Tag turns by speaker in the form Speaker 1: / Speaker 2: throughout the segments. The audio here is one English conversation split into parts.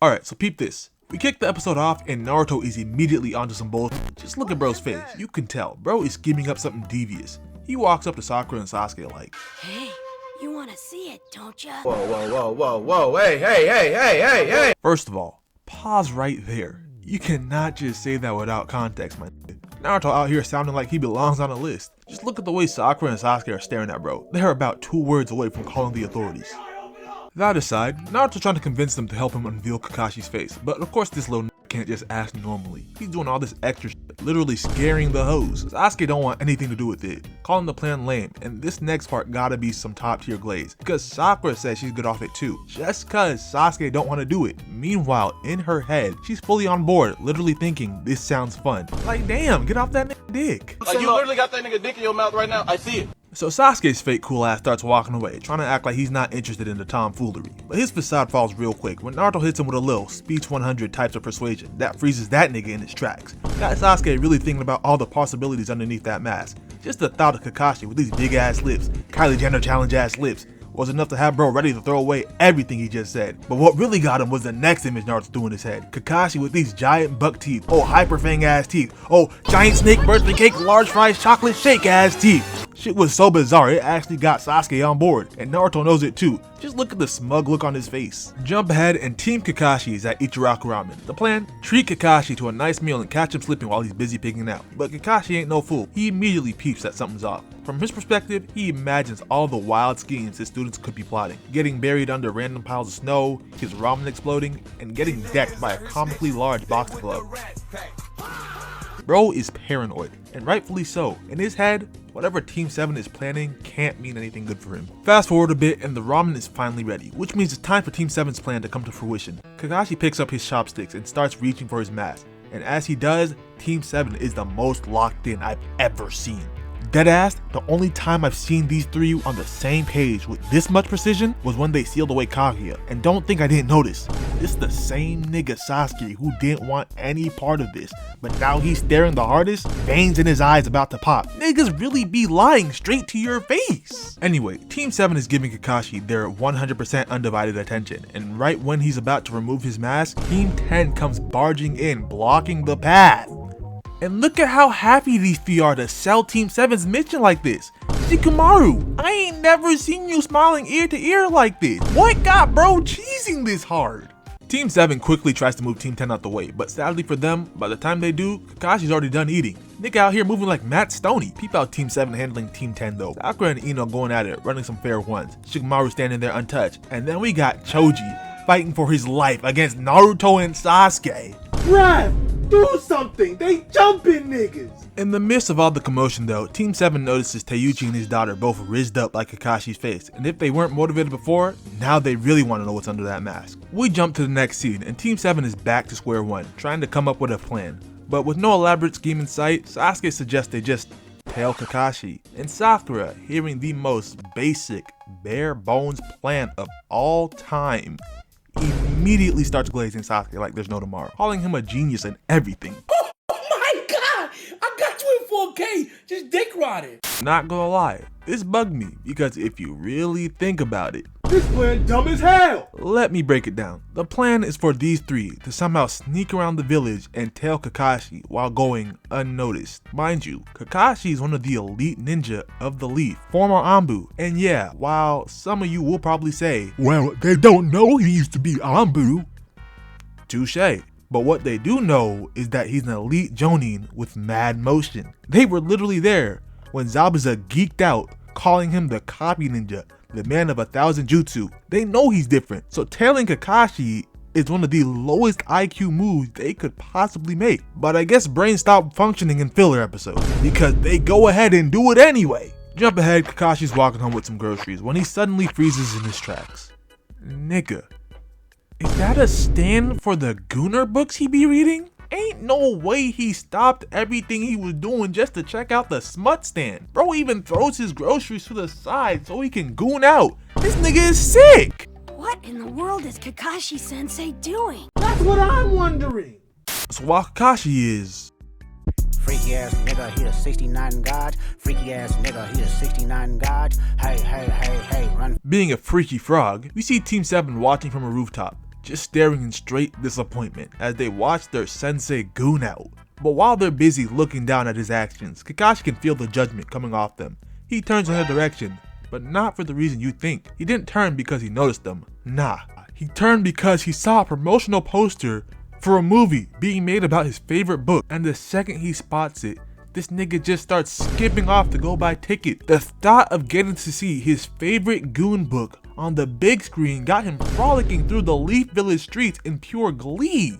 Speaker 1: Alright, so peep this. We kick the episode off and Naruto is immediately onto some bullshit. Just look at bro's face. You can tell, bro is scheming up something devious. He walks up to Sakura and Sasuke like,
Speaker 2: "Hey, you wanna see it, don't ya?"
Speaker 3: Whoa, hey.
Speaker 1: First of all, pause right there. You cannot just say that without context, man. Naruto out here sounding like he belongs on a list. Just look at the way Sakura and Sasuke are staring at bro. They're about 2 words away from calling the authorities. That aside, Naruto's trying to convince them to help him unveil Kakashi's face, but of course this little can't just ask normally. He's doing all this extra shit, literally scaring the hoes. Sasuke don't want anything to do with it, calling the plan lame, and this next part gotta be some top tier glaze, because Sakura says she's good off it too, just cause Sasuke don't want to do it. Meanwhile, in her head, she's fully on board, literally thinking this sounds fun. Like damn, get off that nigga dick.
Speaker 3: Like you literally got that nigga dick in your mouth right now, I see it.
Speaker 1: So Sasuke's fake cool ass starts walking away, trying to act like he's not interested in the tomfoolery. But his facade falls real quick when Naruto hits him with a little speech 100 types of persuasion that freezes that nigga in his tracks. Got Sasuke really thinking about all the possibilities underneath that mask. Just the thought of Kakashi with these big ass lips, Kylie Jenner challenge ass lips, was enough to have bro ready to throw away everything he just said. But what really got him was the next image Naruto threw in his head. Kakashi with these giant buck teeth, oh hyper fang ass teeth, oh giant snake birthday cake large fries chocolate shake ass teeth. Shit was so bizarre it actually got Sasuke on board, and Naruto knows it too. Just look at the smug look on his face. Jump ahead and Team Kakashi is at Ichiraku Ramen. The plan? Treat Kakashi to a nice meal and catch him slipping while he's busy pigging out. But Kakashi ain't no fool. He immediately peeps that something's off. From his perspective, he imagines all the wild schemes his students could be plotting. Getting buried under random piles of snow, his ramen exploding, and getting decked by a comically large box glove. Bro is paranoid, and rightfully so. In his head, whatever Team 7 is planning can't mean anything good for him. Fast forward a bit and the ramen is finally ready, which means it's time for Team 7's plan to come to fruition. Kakashi picks up his chopsticks and starts reaching for his mask, and as he does, Team 7 is the most locked in I've ever seen. Deadass, the only time I've seen these 3 on the same page with this much precision was when they sealed away Kaguya, and don't think I didn't notice. This the same nigga Sasuke who didn't want any part of this, but now he's staring the hardest, veins in his eyes about to pop. Niggas really be lying straight to your face. Anyway, Team 7 is giving Kakashi their 100% undivided attention, and right when he's about to remove his mask, Team 10 comes barging in, blocking the path. And look at how happy these 3 are to sell Team 7's mission like this. Shikamaru, I ain't never seen you smiling ear to ear like this. What got bro cheesing this hard? Team 7 quickly tries to move Team 10 out the way, but sadly for them, by the time they do, Kakashi's already done eating. Nigga out here moving like Matt Stoney. Peep out Team 7 handling Team 10 though. Sakura and Ino going at it, running some fair ones. Shikamaru standing there untouched. And then we got Choji fighting for his life against Naruto and Sasuke.
Speaker 4: Rev, do something! They jumping niggas!
Speaker 1: In the midst of all the commotion though, Team 7 notices Teiuchi and his daughter both rizzed up like Kakashi's face, and if they weren't motivated before, now they really want to know what's under that mask. We jump to the next scene, and Team 7 is back to square one, trying to come up with a plan. But with no elaborate scheme in sight, Sasuke suggests they just tell Kakashi, and Sakura, hearing the most basic, bare bones plan of all time, immediately starts glazing Sasuke like there's no tomorrow, calling him a genius and everything.
Speaker 4: Oh my god! I got you in 4K! Just dick rotted!
Speaker 1: Not gonna lie, this bugged me, because if you really think about it,
Speaker 4: this plan dumb as hell!
Speaker 1: Let me break it down. The plan is for these 3 to somehow sneak around the village and tail Kakashi while going unnoticed. Mind you, Kakashi is one of the elite ninja of the Leaf, former Anbu, and yeah, while some of you will probably say, well, they don't know he used to be Anbu. Touché. But what they do know is that he's an elite Jonin with mad motion. They were literally there when Zabuza geeked out, calling him the copy ninja, the man of 1,000 jutsu. They know he's different, so tailing Kakashi is one of the lowest IQ moves they could possibly make. But I guess brains stopped functioning in filler episodes, because they go ahead and do it anyway. Jump ahead, Kakashi's walking home with some groceries when he suddenly freezes in his tracks. Nigga, is that a stand for the Gooner books he be reading? Ain't no way he stopped everything he was doing just to check out the smut stand. Bro even throws his groceries to the side so he can goon out. This nigga is sick.
Speaker 2: What in the world is Kakashi-sensei doing?
Speaker 4: That's what I'm wondering!
Speaker 1: So while Kakashi is
Speaker 5: freaky ass nigga, he a 69 god. Freaky ass nigga, he a 69 god. Hey, run.
Speaker 1: being a freaky frog, we see Team 7 watching from a rooftop. just staring in straight disappointment as they watch their sensei goon out. But while they're busy looking down at his actions, Kakashi can feel the judgment coming off them. He turns in their direction, but not for the reason you think. He didn't turn because he noticed them. Nah, he turned because he saw a promotional poster for a movie being made about his favorite book, and the second he spots it, this nigga just starts skipping off to go buy tickets. The thought of getting to see his favorite goon book on the big screen got him frolicking through the Leaf Village streets in pure glee.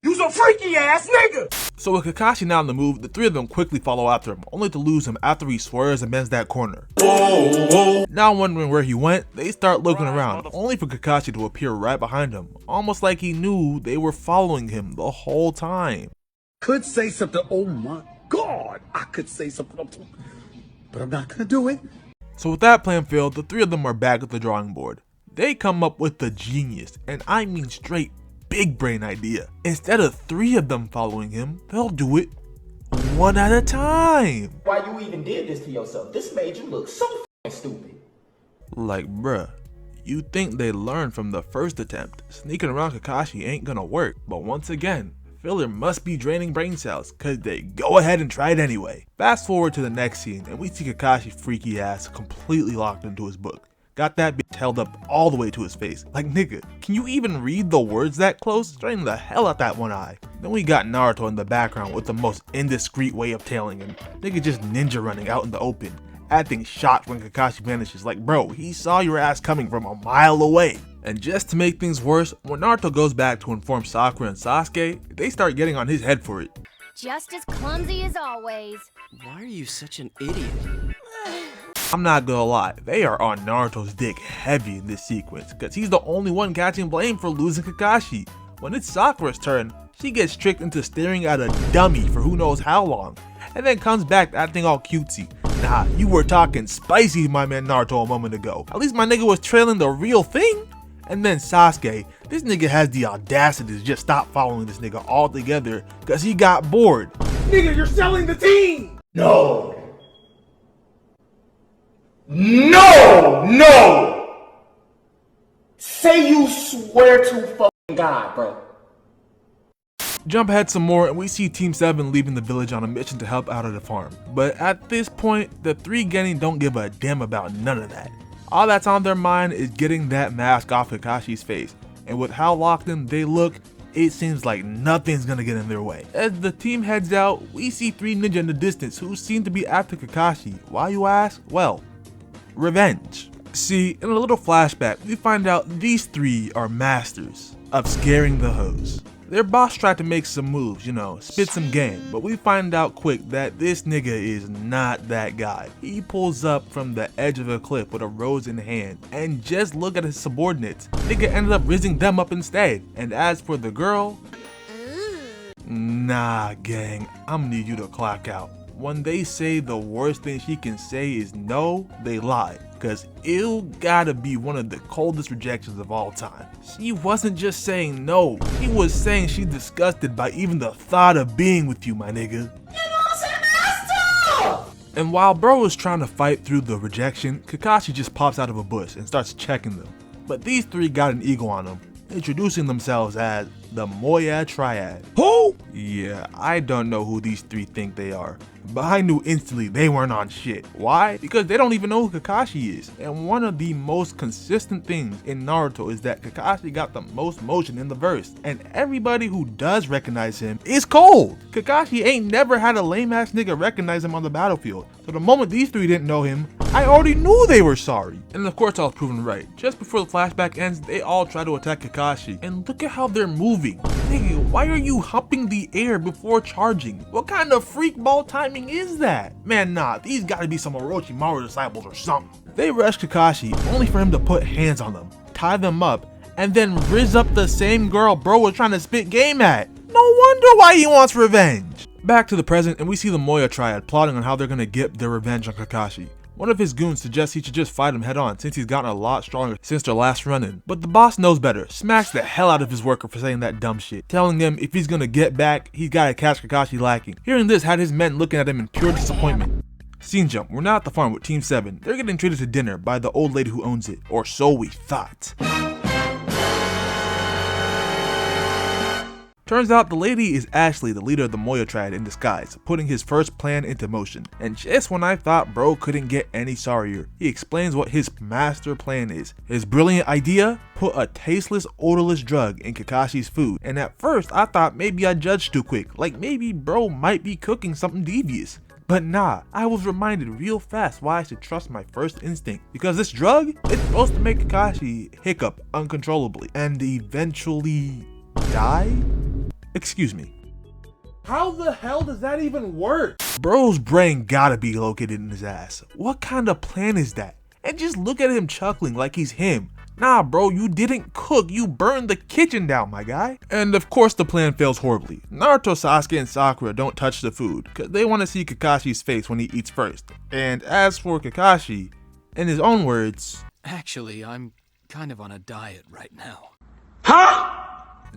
Speaker 4: You's a freaky ass nigga!
Speaker 1: So with Kakashi now on the move, the three of them quickly follow after him, only to lose him after he swerves and bends that corner. Now wondering where he went, they start looking around, only for Kakashi to appear right behind him, almost like he knew they were following him the whole time.
Speaker 4: Could say something, oh my god, I could say something, but I'm not gonna do it.
Speaker 1: So with that plan failed, the three of them are back at the drawing board. They come up with the genius, and I mean straight big brain idea. Instead of three of them following him, they'll do it one at a time.
Speaker 6: Why you even did this to yourself? This made you look so stupid.
Speaker 1: Like bruh, you think they learned from the first attempt. Sneaking around Kakashi ain't gonna work, but once again, filler must be draining brain cells, cause they go ahead and try it anyway. Fast forward to the next scene and we see Kakashi freaky ass completely locked into his book. Got that bitch held up all the way to his face. Like nigga, can you even read the words that close? Straightening the hell out that one eye. Then we got Naruto in the background with the most indiscreet way of tailing him. Nigga just ninja running out in the open, acting shocked when Kakashi vanishes. Like bro, he saw your ass coming from a mile away. And just to make things worse, when Naruto goes back to inform Sakura and Sasuke, they start getting on his head for it.
Speaker 2: Just as clumsy as always.
Speaker 7: Why are you such an idiot?
Speaker 1: I'm not gonna lie, they are on Naruto's dick heavy in this sequence, cause he's the only one catching blame for losing Kakashi. When it's Sakura's turn, she gets tricked into staring at a dummy for who knows how long, and then comes back acting all cutesy. Nah, you were talking spicy, my man Naruto, a moment ago. At least my nigga was trailing the real thing. And then Sasuke, this nigga has the audacity to just stop following this nigga altogether cause he got bored.
Speaker 4: Nigga, you're selling the team!
Speaker 6: No! No! Say you swear to fucking God, bro.
Speaker 1: Jump ahead some more and we see Team 7 leaving the village on a mission to help out at a farm. But at this point, the three Genin don't give a damn about none of that. All that's on their mind is getting that mask off Kakashi's face, and with how locked in they look, it seems like nothing's gonna get in their way. As the team heads out, we see three ninja in the distance who seem to be after Kakashi. Why you ask? Well, revenge. See, in a little flashback, we find out these three are masters of scaring the hoes. Their boss tried to make some moves, you know, spit some game, but we find out quick that this nigga is not that guy. He pulls up from the edge of a cliff with a rose in hand, and just look at his subordinates. Nigga ended up rizzing them up instead. And as for the girl, nah gang, I'ma need you to clock out. When they say the worst thing she can say is no, they lie. Cause it'll gotta be one of the coldest rejections of all time. She wasn't just saying no, she was saying she's disgusted by even the thought of being with you, my nigga. And while bro is trying to fight through the rejection, Kakashi just pops out of a bush and starts checking them. But these three got an ego on them, introducing themselves as the Moya Triad. Who? Yeah, I don't know who these three think they are, but I knew instantly they weren't on shit. Why? Because they don't even know who Kakashi is. And one of the most consistent things in Naruto is that Kakashi got the most motion in the verse, and everybody who does recognize him is cold. Kakashi ain't never had a lame ass nigga recognize him on the battlefield, so the moment these three didn't know him, I already knew they were sorry. And of course I was proven right. Just before the flashback ends, they all try to attack Kakashi, and look at how they're moving. Nigga, why are you humping the air before charging? What kind of freak ball timing is that? Man, nah, these gotta be some Orochimaru disciples or something. They rush Kakashi only for him to put hands on them, tie them up, and then rizz up the same girl bro was trying to spit game at. No wonder why he wants revenge. Back to the present, and we see the Moya Triad plotting on how they're gonna get their revenge on Kakashi. One of his goons suggests he should just fight him head on since he's gotten a lot stronger since their last run-in. But the boss knows better, smacks the hell out of his worker for saying that dumb shit, telling him if he's gonna get back, he's gotta catch Kakashi lacking. Hearing this had his men looking at him in pure disappointment. Scene jump, we're now at the farm with Team 7. They're getting treated to dinner by the old lady who owns it, or so we thought. Turns out the lady is actually the leader of the Moya Triad in disguise, putting his first plan into motion. And just when I thought bro couldn't get any sorrier, he explains what his master plan is. His brilliant idea? Put a tasteless, odorless drug in Kakashi's food. And at first I thought maybe I judged too quick, like maybe bro might be cooking something devious. But nah, I was reminded real fast why I should trust my first instinct. Because this drug, it's supposed to make Kakashi hiccup uncontrollably and eventually die? Excuse me. How the hell does that even work? Bro's brain gotta be located in his ass. What kind of plan is that? And just look at him chuckling like he's him. Nah bro, you didn't cook, you burned the kitchen down, my guy. And of course the plan fails horribly. Naruto, Sasuke, and Sakura don't touch the food, cause they want to see Kakashi's face when he eats first. And as for Kakashi, in his own words,
Speaker 7: Actually, I'm kind of on a diet right now.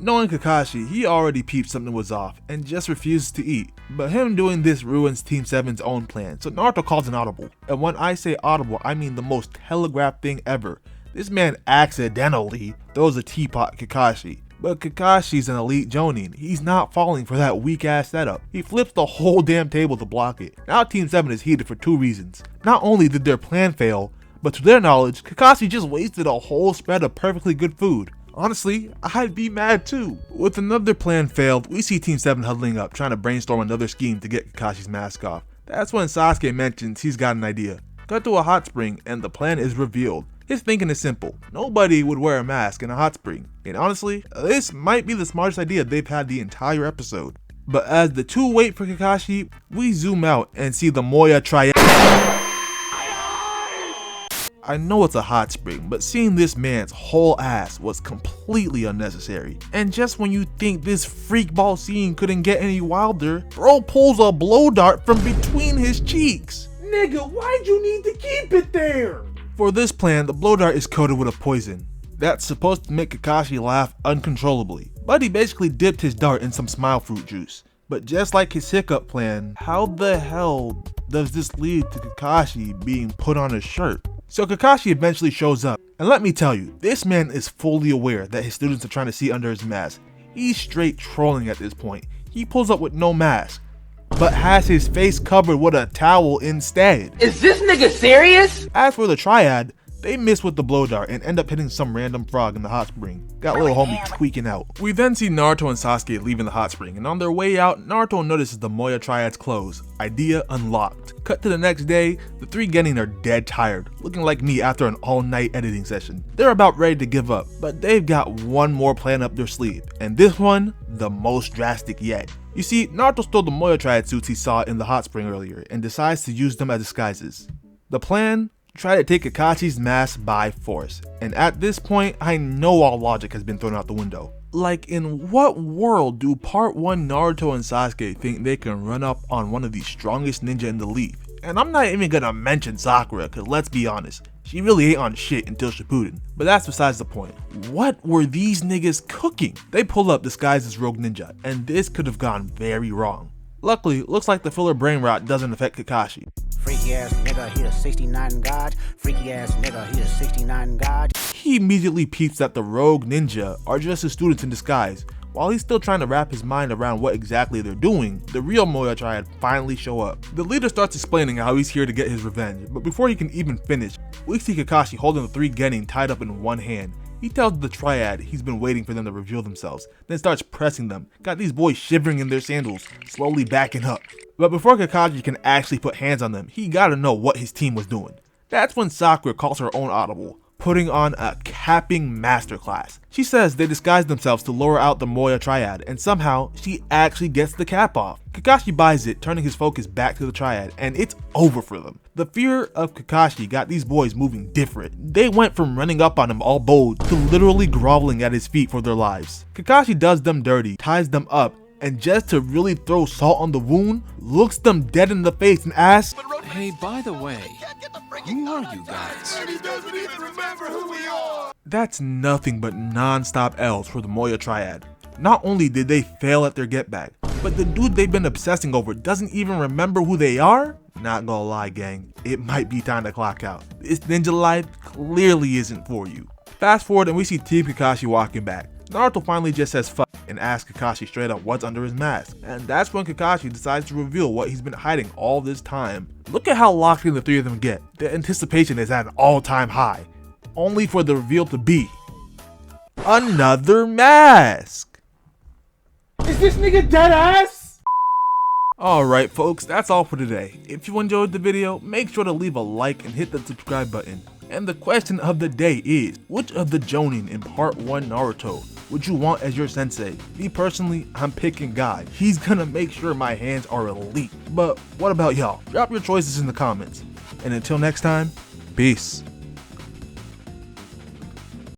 Speaker 1: knowing Kakashi, he already peeped something was off and just refuses to eat. But him doing this ruins Team 7's own plan, so Naruto calls an audible. And when I say audible, I mean the most telegraphed thing ever. This man accidentally throws a teapot at Kakashi. But Kakashi's an elite Jonin. He's not falling for that weak ass setup. He flips the whole damn table to block it. Now Team 7 is heated for two reasons. Not only did their plan fail, but to their knowledge, Kakashi just wasted a whole spread of perfectly good food. Honestly, I'd be mad too. With another plan failed, we see Team 7 huddling up, trying to brainstorm another scheme to get Kakashi's mask off. That's when Sasuke mentions he's got an idea. Cut to a hot spring and the plan is revealed. His thinking is simple. Nobody would wear a mask in a hot spring. And honestly, this might be the smartest idea they've had the entire episode. But as the two wait for Kakashi, we zoom out and see the Moya Triad. I know it's a hot spring, but seeing this man's whole ass was completely unnecessary. And just when you think this freakball scene couldn't get any wilder, bro pulls a blow dart from between his cheeks.
Speaker 6: Nigga, why'd you need to keep it there?
Speaker 1: For this plan, the blow dart is coated with a poison that's supposed to make Kakashi laugh uncontrollably. But he basically dipped his dart in some smile fruit juice. But just like his hiccup plan, how the hell does this lead to Kakashi being put on his shirt? So Kakashi eventually shows up, and let me tell you, this man is fully aware that his students are trying to see under his mask. He's straight trolling at this point. He pulls up with no mask, but has his face covered with a towel instead.
Speaker 6: Is this nigga serious?
Speaker 1: As for the Triad, they miss with the blow dart and end up hitting some random frog in the hot spring. Got little homie tweaking out. We then see Naruto and Sasuke leaving the hot spring, and on their way out, Naruto notices the Moya Triad's clothes. Idea unlocked. Cut to the next day, the three Genin are dead tired, looking like me after an all-night editing session. They're about ready to give up, but they've got one more plan up their sleeve, and this one, the most drastic yet. You see, Naruto stole the Moya Triad suits he saw in the hot spring earlier, and decides to use them as disguises. The plan? Try to take Kakashi's mask by force. And at this point, I know all logic has been thrown out the window. Like, in what world do part 1 Naruto and Sasuke think they can run up on one of the strongest ninja in the league? And I'm not even gonna mention Sakura, cause let's be honest, she really ain't on shit until Shippuden. But that's besides the point. What were these niggas cooking? They pull up disguised as rogue ninja, and this could have gone very wrong. Luckily, looks like the filler brain rot doesn't affect Kakashi.
Speaker 5: Freaky ass nigga, he a 69 god. Freaky ass nigga, he a 69 god.
Speaker 1: He immediately peeps that the rogue ninja are just his students in disguise. While he's still trying to wrap his mind around what exactly they're doing, the real Moya Triad finally show up. The leader starts explaining how he's here to get his revenge, but before he can even finish, we see Kakashi holding the three Genin tied up in one hand. He tells the Triad he's been waiting for them to reveal themselves, then starts pressing them. Got these boys shivering in their sandals, slowly backing up. But before Kakashi can actually put hands on them, he gotta know what his team was doing. That's when Sakura calls her own audible, putting on a capping masterclass. She says they disguised themselves to lure out the Moya Triad, and somehow she actually gets the cap off. Kakashi buys it, turning his focus back to the Triad, and it's over for them. The fear of Kakashi got these boys moving different. They went from running up on him all bold to literally groveling at his feet for their lives. Kakashi does them dirty, ties them up, and just to really throw salt on the wound, looks them dead in the face and asks,
Speaker 7: Hey, by the way, who are you guys?
Speaker 1: That's nothing but non-stop L's for the Moya Triad. Not only did they fail at their get back, but the dude they've been obsessing over doesn't even remember who they are? Not gonna lie gang, it might be time to clock out. This ninja life clearly isn't for you. Fast forward and we see Team Kakashi walking back. Naruto finally just says fuck and asks Kakashi straight up what's under his mask. And that's when Kakashi decides to reveal what he's been hiding all this time. Look at how locked in the three of them get. The anticipation is at an all-time high, only for the reveal to be another mask.
Speaker 6: Is this nigga dead ass?
Speaker 1: Alright folks, that's all for today. If you enjoyed the video, make sure to leave a like and hit the subscribe button. And the question of the day is, which of the Jonin in part 1 Naruto would you want as your sensei? Me personally, I'm picking Guy. He's gonna make sure my hands are elite. But what about y'all? Drop your choices in the comments. And until next time, peace.